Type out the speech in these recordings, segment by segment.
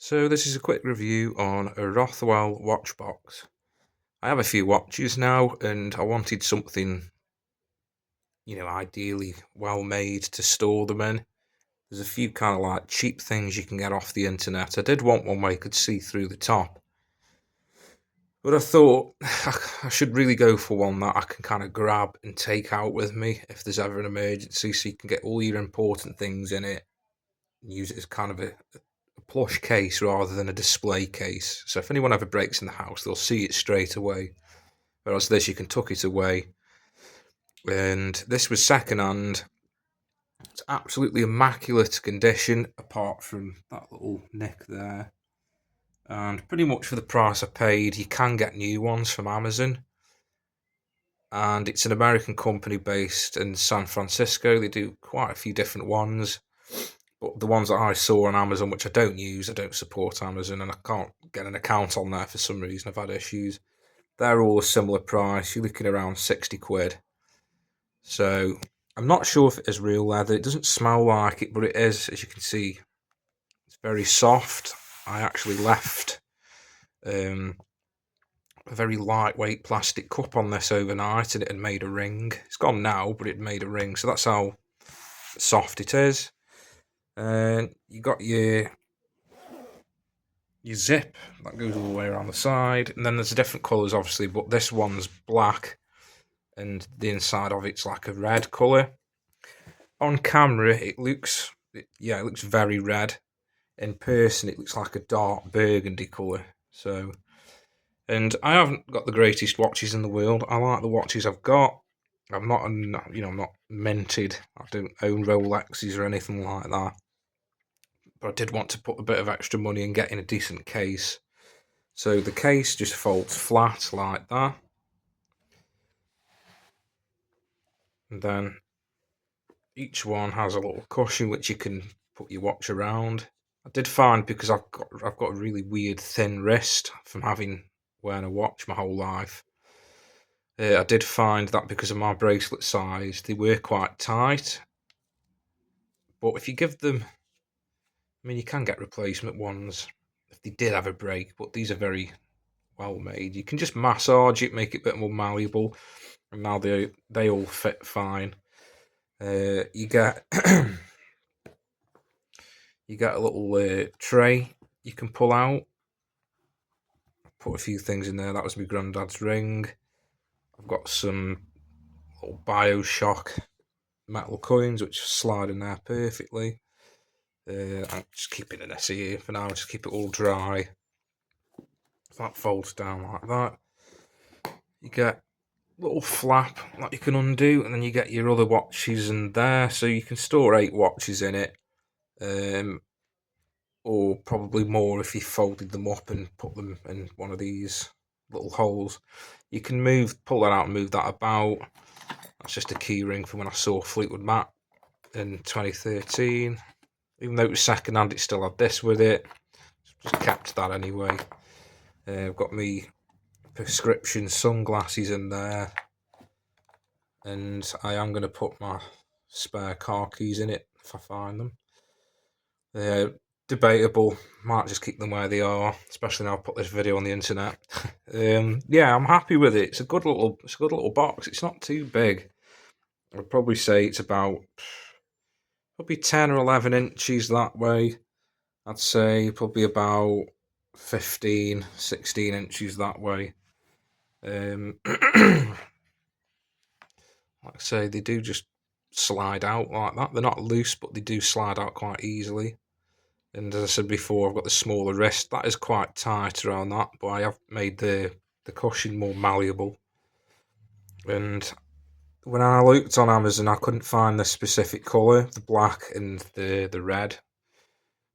So this is a quick review on a Rothwell Watchbox. I have a few watches now and I wanted something, ideally well made to store them in. There's a few kind of like cheap things you can get off the internet. I did want one where you could see through the top. But I thought I should really go for one that I can kind of grab and take out with me if there's ever an emergency, so you can get all your important things in it and use it as kind of a plush case rather than a display case. So if anyone ever breaks in the house, they'll see it straight away. Whereas this, you can tuck it away. And this was secondhand. It's absolutely immaculate condition, apart from that little nick there. And pretty much for the price I paid, you can get new ones from Amazon. And it's an American company based in San Francisco. They do quite a few different ones. But the ones that I saw on Amazon, which I don't use, I don't support Amazon, and I can't get an account on there for some reason. I've had issues. They're all a similar price. You're looking around 60 quid. So I'm not sure if it is real leather. It doesn't smell like it, but it is, as you can see. It's very soft. I actually left a very lightweight plastic cup on this overnight, and it had made a ring. It's gone now, but it made a ring. So that's how soft it is. And you got your zip that goes all the way around the side, and then there's different colours obviously, but this one's black and the inside of it's like a red colour. On camera it looks very red. In person it looks like a dark burgundy colour. So, and I haven't got the greatest watches in the world. I like the watches I've got. I'm not minted. I don't own Rolexes or anything like that. But I did want to put a bit of extra money and get in a decent case. So the case just folds flat like that. And then each one has a little cushion which you can put your watch around. I did find, because I've got a really weird thin wrist from having wearing a watch my whole life. I did find that because of my bracelet size, they were quite tight. But if you give them, you can get replacement ones if they did have a break, but these are very well made. You can just massage it, make it a bit more malleable, and now they all fit fine. You get you get a little tray you can pull out. Put a few things in there. That was my granddad's ring. I've got some little Bioshock metal coins which slide in there perfectly. I'm just keeping this here for now, just keep it all dry. That folds down like that. You get a little flap that you can undo, and then you get your other watches in there, so you can store 8 watches in it. Or probably more if you folded them up and put them in one of these little holes. You can pull that out and move that about. That's just a key ring from when I saw Fleetwood Mac in 2013. Even though it was second hand, it still had this with it. Just kept that anyway. I've got me prescription sunglasses in there, and I am going to put my spare car keys in it if I find them. Debatable, might just keep them where they are, especially now I've put this video on the internet. Yeah, I'm happy with it. It's a good little box. It's not too big. I'd probably say it's about probably 10 or 11 inches that way. I'd say probably about 15, 16 inches that way. Like I say, they do just slide out like that. They're not loose, but they do slide out quite easily. And as I said before, I've got the smaller wrist. That is quite tight around that, but I have made the cushion more malleable. And when I looked on Amazon, I couldn't find the specific colour, the black and the red.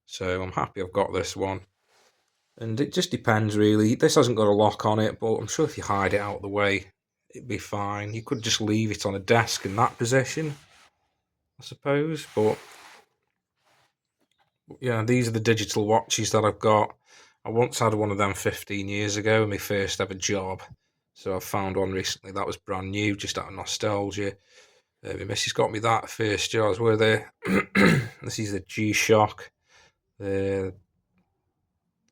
So I'm happy I've got this one. And it just depends really. This hasn't got a lock on it, but I'm sure if you hide it out of the way, it'd be fine. You could just leave it on a desk in that position, I suppose. But yeah, these are the digital watches that I've got. I once had one of them 15 years ago, my first ever job. So I found one recently that was brand new, just out of nostalgia. My missus got me that first job. This is the G-Shock.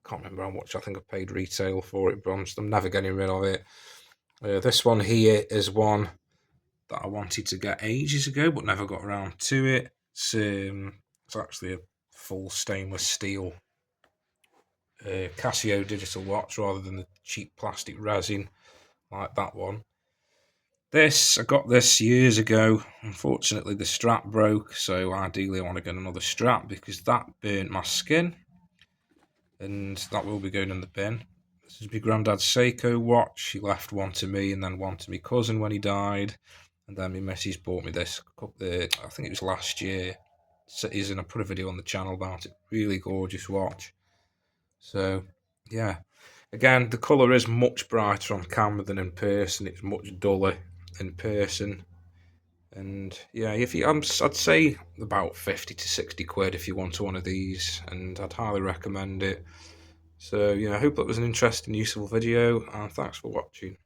can't remember how much I think I paid retail for it, but I'm never getting rid of it. This one here is one that I wanted to get ages ago, but never got around to it. It's actually a full stainless steel Casio digital watch rather than the cheap plastic resin like that one. I got this years ago. Unfortunately, the strap broke, so ideally I want to get another strap because that burnt my skin, and that will be going in the bin. This is my granddad's Seiko watch. He left one to me and then one to my cousin when he died, and then my missus bought me this. I think it was last year. I put a video on the channel about it. Really gorgeous watch. So yeah, again, the colour is much brighter on camera than in person. It's much duller in person. And yeah, I'd say about 50 to 60 quid if you want one of these, and I'd highly recommend it. So yeah, I hope that was an interesting, useful video, and thanks for watching.